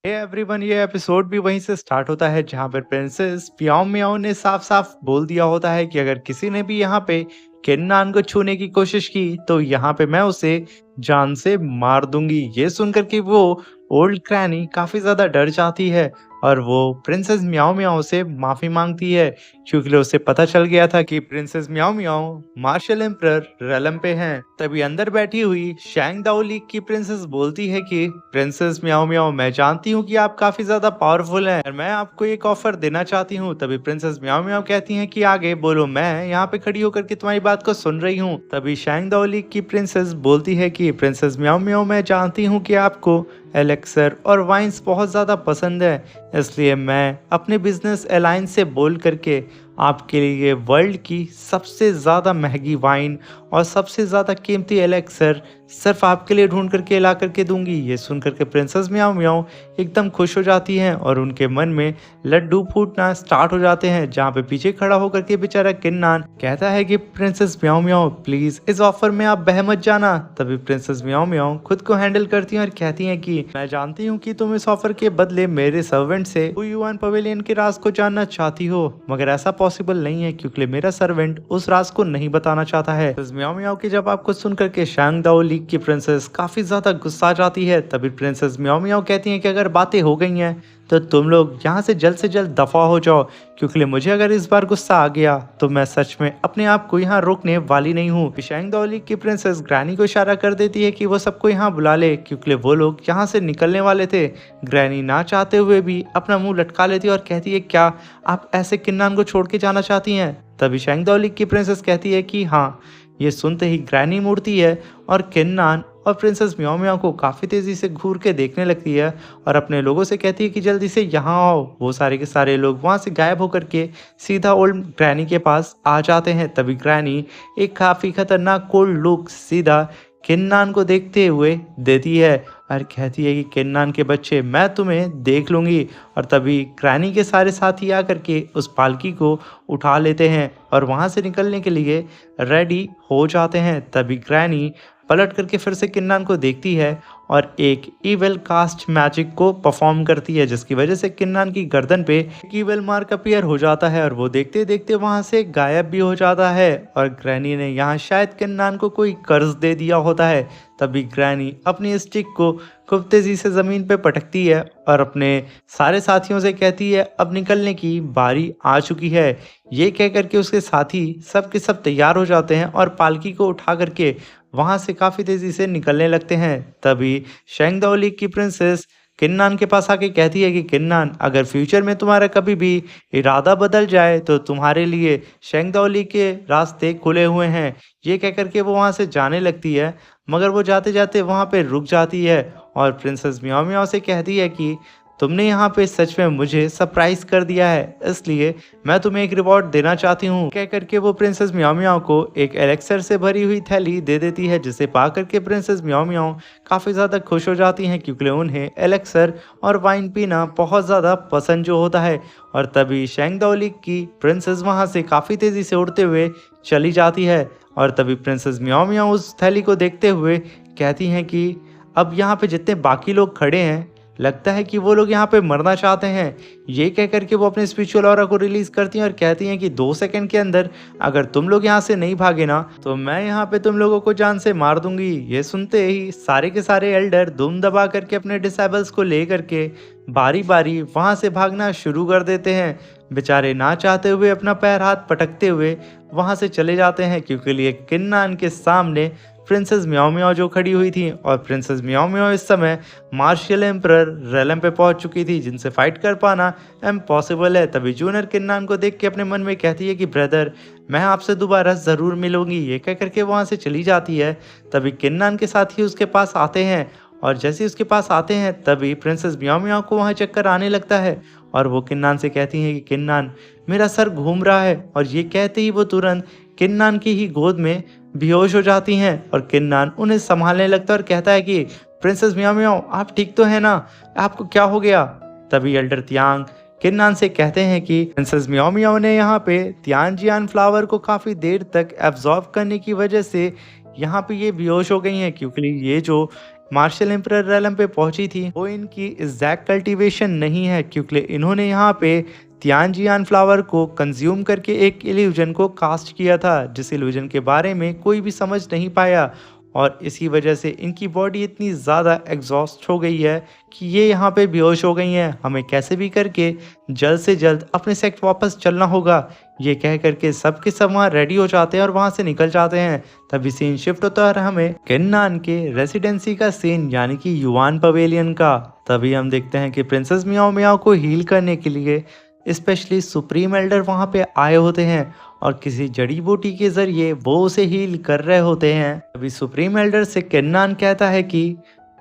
Hey everyone, ये episode भी वहीं से स्टार्ट होता है जहां पर प्रिंसेस पियाओ मियाओ ने साफ साफ बोल दिया होता है कि अगर किसी ने भी यहाँ पे किन्नान को छूने की कोशिश की तो यहाँ पे मैं उसे जान से मार दूंगी। ये सुनकर के वो ओल्ड क्रैनी काफी ज्यादा डर जाती है और वो प्रिंसेस मियाओ मियाओ से माफी मांगती है, क्योंकि उसे पता चल गया था कि princess Miao Miao martial emperor realm पे हैं। तभी अंदर बैठी हुई शैंग दाओ लीग की प्रिंसेस बोलती है कि प्रिंसेस मियाओ मियाओ, मैं जानती हूँ कि आप काफी ज्यादा पावरफुल हैं और मैं आपको एक ऑफर देना चाहती हूँ। तभी प्रिंसेस मियाओ मियाओ कहती हैं कि आगे बोलो, मैं यहाँ पे खड़ी होकर के तुम्हारी बात को सुन रही हूँ। तभी शैंग दाओ लीग की प्रिंसेस बोलती है कि प्रिंसेस मियाओ मियाओ, मैं जानती हूँ कि आपको एलेक्सर और वाइन्स बहुत ज़्यादा पसंद है, इसलिए मैं अपने बिजनेस अलायंस से बोल करके आपके लिए वर्ल्ड की सबसे ज़्यादा महंगी वाइन और सबसे ज़्यादा कीमती एलेक्सर सिर्फ आपके लिए ढूंढ करके ला करके दूंगी। ये सुन करके प्रिंसेस मियाओ मियाओ एकदम खुश हो जाती हैं और उनके मन में लड्डू फूटना स्टार्ट हो जाते हैं, जहाँ पे पीछे खड़ा होकर के बेचारा किन्नान कहता है कि प्रिंसेस मियाओ मियाओ प्लीज इस ऑफर में आप बह मत जाना। तभी प्रिंसेस मियाओ मियाओ खुद को हैंडल करती हैं और कहती हैं कि मैं जानती हूँ कि तुम इस ऑफर के बदले मेरे सर्वेंट से युआन पवेलियन के राज को जानना चाहती हो, मगर ऐसा पॉसिबल नहीं है क्योंकि मेरा सर्वेंट उस राज को नहीं बताना चाहता है। मियाओ मियाओ की जब आपको सुन करके शैंग दाओ लीग की प्रिंसेस काफी ज्यादा गुस्सा आ जाती है। तभी प्रिंसेस मियाओ मियाओ कहती हैं कि अगर बातें हो गई हैं तो तुम लोग यहाँ से जल्द दफा हो जाओ, क्योंकि मुझे अगर इस बार गुस्सा आ गया तो मैं सच में अपने आप को यहाँ रोकने वाली नहीं हूँ। शैंग दाओ लीग की प्रिंसेस ग्रैनी को इशारा कर देती है कि वो सबको यहाँ बुला ले, क्योंकि वो लोग यहाँ से निकलने वाले थे। ग्रैनी ना चाहते हुए भी अपना मुंह लटका लेती है और कहती है, क्या आप ऐसे किन्नान को छोड़ के जाना चाहती हैं? तभी शैंग दाओ लीग की प्रिंसेस कहती है कि हाँ। ये सुनते ही ग्रैनी मुड़ती है और किन्नान और प्रिंसेस मियाओ मियाओ को काफ़ी तेज़ी से घूर के देखने लगती है और अपने लोगों से कहती है कि जल्दी से यहाँ आओ। वो सारे के सारे लोग वहाँ से गायब होकर के सीधा ओल्ड ग्रैनी के पास आ जाते हैं। तभी ग्रैनी एक काफ़ी खतरनाक कोल्ड लुक सीधा किन्नान को देखते हुए देती है और कहती है कि किन्नान के बच्चे, मैं तुम्हें देख लूँगी। और तभी ग्रैनी के सारे साथी आकर के उस पालकी को उठा लेते हैं और वहाँ से निकलने के लिए रेडी हो जाते हैं। तभी ग्रैनी पलट करके फिर से किन्नान को देखती है और एक ईविल कास्ट मैजिक को परफॉर्म करती है, जिसकी वजह से किन्नान की गर्दन पे एक ईविल मार्क अपीयर हो जाता है और वो देखते देखते वहां से गायब भी हो जाता है। और ग्रैनी ने यहाँ शायद किन्नान को कोई कर्ज दे दिया होता है। तभी ग्रैनी अपनी स्टिक को खूब तेजी से जमीन पे पटकती है और अपने सारे साथियों से कहती है, अब निकलने की बारी आ चुकी है। ये कह करके उसके साथी सब के सब तैयार हो जाते हैं और पालकी को उठा करके वहां से काफी तेजी से निकलने लगते हैं। तभी शैंग दाओ लीग की प्रिंसेस किन्नान के पास आके कहती है कि किन्नान, अगर फ्यूचर में तुम्हारा कभी भी इरादा बदल जाए तो तुम्हारे लिए शैंग दाओ लीग के रास्ते खुले हुए हैं। ये कह करके वो वहां से जाने लगती है, मगर वो जाते जाते वहां पे रुक जाती है और प्रिंसेस मियाओ मियाओ से कहती है कि तुमने यहाँ पे सच में मुझे सरप्राइज कर दिया है, इसलिए मैं तुम्हें एक रिवॉर्ड देना चाहती हूँ। कह करके वो प्रिंसेस मियाओ मियाओ को एक एलेक्सर से भरी हुई थैली दे देती है, जिसे पा करके प्रिंसेस मियाओ मियाओ काफ़ी ज़्यादा खुश हो जाती हैं, क्योंकि उन्हें एलेक्सर और वाइन पीना बहुत ज़्यादा पसंद जो होता है। और तभी शैंग दाओ लीग की प्रिंसेस वहाँ से काफ़ी तेज़ी से उड़ते हुए चली जाती है और तभी प्रिंसेस मियाओ मियाओ उस थैली को देखते हुए कहती हैं कि अब यहाँ पे जितने बाकी लोग खड़े हैं, लगता है कि वो लोग यहाँ पे मरना चाहते हैं। ये कह करके वो अपने स्पिरिचुअल ऑरा को रिलीज करती हैं और कहती हैं कि 2 सेकंड के अंदर अगर तुम लोग यहाँ से नहीं भागे ना तो मैं यहाँ पे तुम लोगों को जान से मार दूंगी। ये सुनते ही सारे के सारे एल्डर दुम दबा करके अपने डिसेबल्स को ले करके बारी बारी वहाँ से भागना शुरू कर देते हैं। बेचारे ना चाहते हुए अपना पैर हाथ पटकते हुए वहाँ से चले जाते हैं, क्योंकि लिए किन्नान के सामने प्रिंसेस मियाओ मियाओ जो खड़ी हुई थी और प्रिंसेस मियाओ मियाओ इस समय मार्शियल एम्परर रेलम पे पहुंच चुकी थी, जिनसे फाइट कर पाना इम्पॉसिबल है। तभी जूनियर किन्नान को देख के अपने मन में कहती है कि ब्रदर, मैं आपसे दोबारा ज़रूर मिलूंगी। ये कह करके वहाँ से चली जाती है। तभी किन्नान के साथी उसके पास आते हैं और जैसे उसके पास आते हैं तभी प्रिंसेस मियाओ मियाओ को वहाँ चक्कर आने लगता है और वो किन्नान से कहती हैं कि किन्नान, मेरा सर घूम रहा है। और ये कहते ही वो तुरंत किन्नान की ही गोद में बेहोश हो जाती हैं और किन्नान उन्हें संभालने लगता है और कहता है कि प्रिंसेस मियाओ मियाओ, आप ठीक तो है ना? आपको क्या हो गया? तभी एल्डर तियांग किन्नान से कहते हैं कि प्रिंसेस मियाओ मियाओ ने यहाँ पे तियानजियान फ्लावर को काफ़ी देर तक एब्जॉर्ब करने की वजह से यहाँ पे ये बेहोश हो गई हैं, क्योंकि ये जो मार्शल एम्परर रेलम पे पहुंची थी वो इनकी एग्जैक्ट कल्टीवेशन नहीं है, क्योंकि इन्होंने यहाँ पे तियानजियान फ्लावर को कंज्यूम करके एक इल्यूजन को कास्ट किया था, जिस इल्यूजन के बारे में कोई भी समझ नहीं पाया। और इसी वजह से इनकी बॉडी इतनी ज़्यादा एग्जॉस्ट हो गई है कि ये यहाँ पे बेहोश हो गई हैं। हमें कैसे भी करके जल्द से जल्द अपने सेक्ट वापस चलना होगा। ये कह करके सब के सब वहाँ रेडी हो जाते हैं और वहाँ से निकल जाते हैं। तभी सीन शिफ्ट होता है और हमें किन्नान के रेसिडेंसी का सीन, यानी कि युआन पवेलियन का। तभी हम देखते हैं कि प्रिंसेस मियाओ मियाओ को हील करने के लिए स्पेशली सुप्रीम एल्डर वहाँ पे आए होते हैं और किसी जड़ी बूटी के जरिए वो उसे हील कर रहे होते हैं। अभी सुप्रीम एल्डर से किन्नान कहता है कि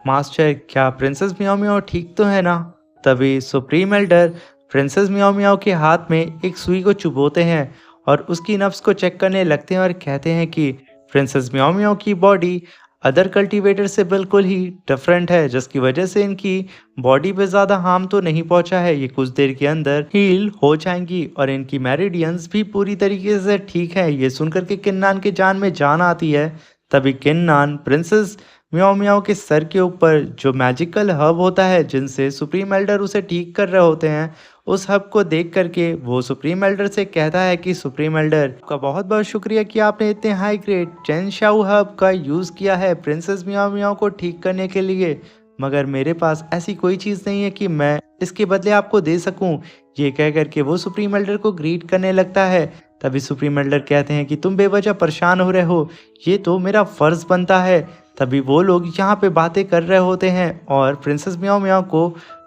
मास्टर, क्या प्रिंसेस मियाओ मियाओ ठीक तो है ना? तभी supreme Elder princess Miao Miao के हाथ में एक सुई को चुभोते हैं और उसकी नब्ज को चेक करने लगते हैं और कहते हैं कि प्रिंसेस मियाओ मियाओ की बॉडी अदर कल्टीवेटर से बिल्कुल ही डिफरेंट है, जिसकी वजह से इनकी बॉडी पे ज़्यादा हार्म तो नहीं पहुंचा है। ये कुछ देर के अंदर हील हो जाएंगी और इनकी मेरिडियंस भी पूरी तरीके से ठीक है। ये सुनकर के किन्नान के जान में जान आती है। तभी किन्नान प्रिंसेस मियाओ मियाओ के सर के ऊपर जो मैजिकल हब होता है, जिनसे सुप्रीम एल्डर उसे ठीक कर रहे होते हैं, उस हब को देख करके वो सुप्रीम एल्डर से कहता है कि सुप्रीम एल्डर का बहुत बहुत शुक्रिया कि आपने इतने high grade chain Shao hub का यूज़ किया है प्रिंसेस मियाओ मियाओ को ठीक करने के लिए, मगर मेरे पास ऐसी कोई चीज़ नहीं है कि मैं इसके बदले आपको दे सकूं। ये कह करके वो सुप्रीम एल्डर को ग्रीट करने लगता है। तभी सुप्रीम एल्डर कहते हैं कि तुम बेवजह परेशान हो रहे हो, ये तो मेरा फ़र्ज़ बनता है। तभी वो लोग यहाँ पे बातें कर रहे होते हैं और प्रिंसेस मियाओ मियाओ को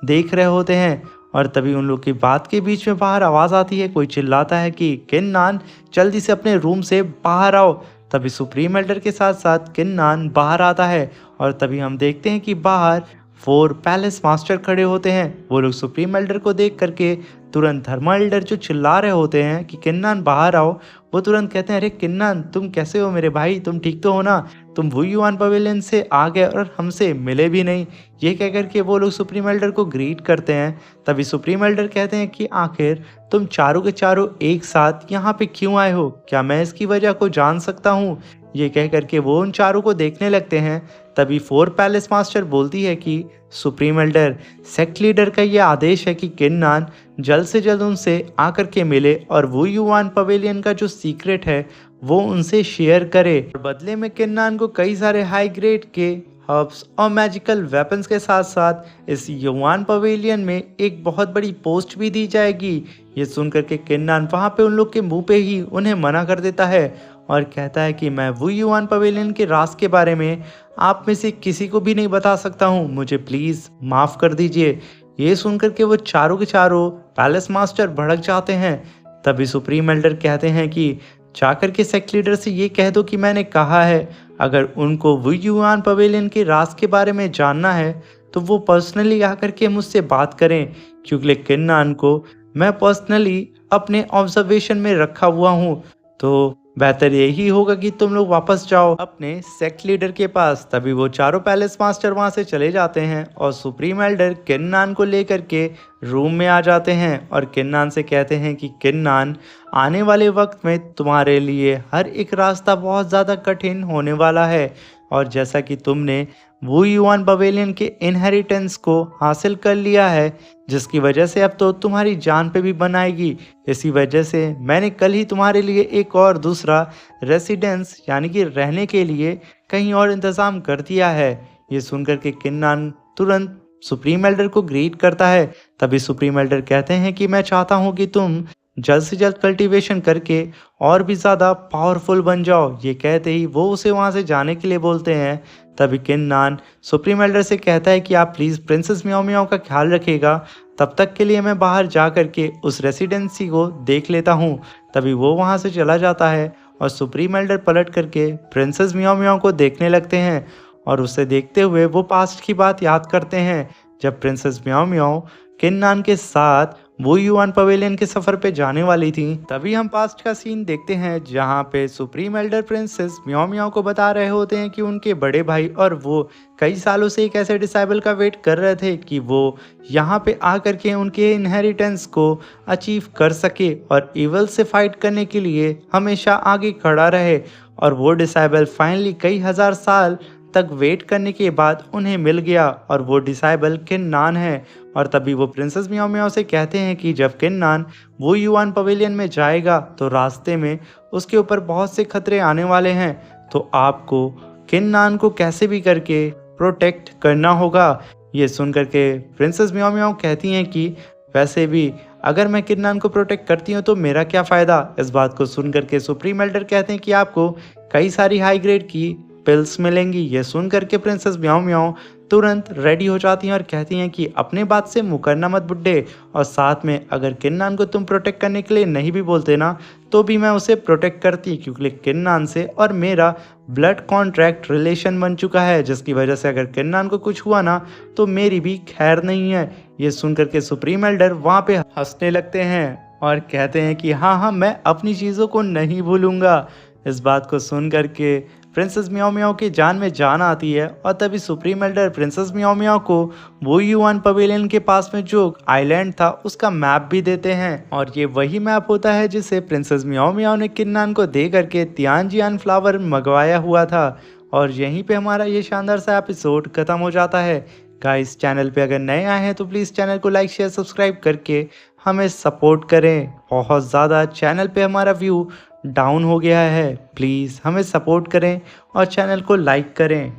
देख रहे होते हैं। और तभी उन लोग की बात के बीच में बाहर आवाज़ आती है, कोई चिल्लाता है कि किन्नान जल्दी से अपने रूम से बाहर आओ। तभी सुप्रीम एल्डर के साथ साथ किन्नान बाहर आता है और तभी हम देखते हैं कि बाहर 4 पैलेस मास्टर खड़े होते हैं। वो लोग सुप्रीम एल्डर को देख करके तुरंत धर्मा एल्डर जो चिल्ला रहे होते हैं कि किन्नान बाहर आओ, वो तुरंत कहते हैं, अरे किन्नान तुम कैसे हो मेरे भाई, तुम ठीक तो हो ना? तुम वुई युआन पवेलियन से आ गए और हमसे मिले भी नहीं। ये कह करके वो लोग सुप्रीम एल्डर को ग्रीट करते हैं। तभी सुप्रीम एल्डर कहते हैं कि आखिर तुम चारों के चारों एक साथ यहाँ पे क्यों आए हो? क्या मैं इसकी वजह को जान सकता हूँ? ये कह करके वो उन चारों को देखने लगते हैं। तभी 4 पैलेस मास्टर बोलती है कि सुप्रीम एल्डर, सेक्ट लीडर का ये आदेश है कि किन्नान जल्द से जल्द उनसे आकर के मिले और वो युआन पवेलियन का जो सीक्रेट है वो उनसे शेयर करे। बदले में किन्नान को कई सारे हाई ग्रेड के हर्ब्स और मैजिकल वेपन्स के साथ साथ इस युआन पवेलियन में एक बहुत बड़ी पोस्ट भी दी जाएगी। ये सुनकर के किन्नान वहाँ पे उन लोग के मुंह पे ही उन्हें मना कर देता है और कहता है कि मैं वुई युआन पवेलियन के राज के बारे में आप में से किसी को भी नहीं बता सकता हूँ, मुझे प्लीज़ माफ़ कर दीजिए। ये सुनकर के वो चारों के चारों पैलेस मास्टर भड़क जाते हैं। तभी सुप्रीम एल्डर कहते हैं कि जाकर के सेक्ट लीडर से ये कह दो कि मैंने कहा है, अगर उनको वुई युआन पवेलियन के राज के बारे में जानना है तो वो पर्सनली आकर के मुझसे बात करें, क्योंकि किन्नान को मैं पर्सनली अपने ऑब्जर्वेशन में रखा हुआ हूँ। तो बेहतर यही होगा कि तुम लोग वापस जाओ अपने सेक्ट लीडर के पास। तभी वो चारों पैलेस मास्टर वहां से चले जाते हैं और सुप्रीम एल्डर किन्नान को लेकर के रूम में आ जाते हैं और किन्नान से कहते हैं कि किन्नान, आने वाले वक्त में तुम्हारे लिए हर एक रास्ता बहुत ज़्यादा कठिन होने वाला है और जैसा कि तुमने वुई युआन पवेलियन के इनहेरिटेंस को हासिल कर लिया है, जिसकी वजह से अब तो तुम्हारी जान पे भी बनाएगी। इसी वजह से मैंने कल ही तुम्हारे लिए एक और दूसरा रेसिडेंस यानी कि रहने के लिए कहीं और इंतज़ाम कर दिया है। ये सुनकर के किन्नान तुरंत सुप्रीम एल्डर को ग्रीट करता है। तभी सुप्रीम एल्डर कहते हैं कि मैं चाहता हूँ कि तुम जल्द से जल्द कल्टीवेशन करके और भी ज़्यादा पावरफुल बन जाओ। ये कहते ही वो उसे वहाँ से जाने के लिए बोलते हैं। तभी किन्नान सुप्रीम एल्डर से कहता है कि आप प्लीज़ प्रिंसेस मियाओ मियाओ का ख्याल रखिएगा, तब तक के लिए मैं बाहर जा करके उस रेसिडेंसी को देख लेता हूँ। तभी वो वहाँ से चला जाता है और सुप्रीम एल्डर पलट करके प्रिंसेस मियाओ मियाओ को देखने लगते हैं और उसे देखते हुए वो पास्ट की बात याद करते हैं, जब प्रिंसेस मियाओ मियाओ किन्नान के साथ वुई युआन पवेलियन के सफ़र पे जाने वाली थी। तभी हम पास्ट का सीन देखते हैं जहाँ पे supreme Elder princess Miao Miao को बता रहे होते हैं कि उनके बड़े भाई और वो कई सालों से एक ऐसे डिसाइबल का वेट कर रहे थे कि वो यहाँ पे आकर के उनके इनहेरिटेंस को अचीव कर सके और इवल से फाइट करने के लिए हमेशा आगे खड़ा रहे। और वो डिसाइबल फाइनली कई हज़ार साल तक वेट करने के बाद उन्हें मिल गया और वो डिसाइबल किन्नान है। और तभी वो प्रिंसेस मियाओ मियाओ से कहते हैं कि जब किन्नान वो युआन पवेलियन में जाएगा तो रास्ते में उसके ऊपर बहुत से खतरे आने वाले हैं, तो आपको किन्नान को कैसे भी करके प्रोटेक्ट करना होगा। ये सुन करके प्रिंसेस मियाओ मियाओ कहती हैं कि वैसे भी अगर मैं किन्नान को प्रोटेक्ट करती हूँ तो मेरा क्या फ़ायदा। इस बात को सुन करके सुप्रीम एल्डर कहते हैं कि आपको कई सारी हाई ग्रेड की पिल्स मिलेंगी। ये सुन करके प्रिंसेस म्याओ म्याओ तुरंत रेडी हो जाती हैं और कहती हैं कि अपने बात से मुकरना मत बुड्ढे, और साथ में अगर किन्नान को तुम प्रोटेक्ट करने के लिए नहीं भी बोलते ना तो भी मैं उसे प्रोटेक्ट करती, क्योंकि किन्नान से और मेरा ब्लड कॉन्ट्रैक्ट रिलेशन बन चुका है, जिसकी वजह से अगर किन्नान को कुछ हुआ ना तो मेरी भी खैर नहीं है। ये सुन करके सुप्रीम एल्डर वहाँ पे हंसने लगते हैं और कहते हैं कि हाँ हाँ, मैं अपनी चीज़ों को नहीं भूलूंगा। इस बात को सुन करके प्रिंसेस मियाओ मियाओ की जान में जान आती है और तभी supreme Elder princess Miao Miao को वो युआन पवेलियन के पास में जो आइलैंड था उसका मैप भी देते हैं। और ये वही मैप होता है जिसे प्रिंसेस मियाओ मियाओ ने किन्नान को दे करके तियानजियान फ्लावर मंगवाया हुआ था। और यहीं पे हमारा ये शानदार सा एपिसोड खत्म हो जाता है। गाइस, चैनल पे अगर नए आए हैं तो प्लीज़ चैनल को लाइक शेयर सब्सक्राइब करके हमें सपोर्ट करें। बहुत ज़्यादा चैनल पे हमारा व्यू डाउन हो गया है, प्लीज़ हमें सपोर्ट करें और चैनल को लाइक करें।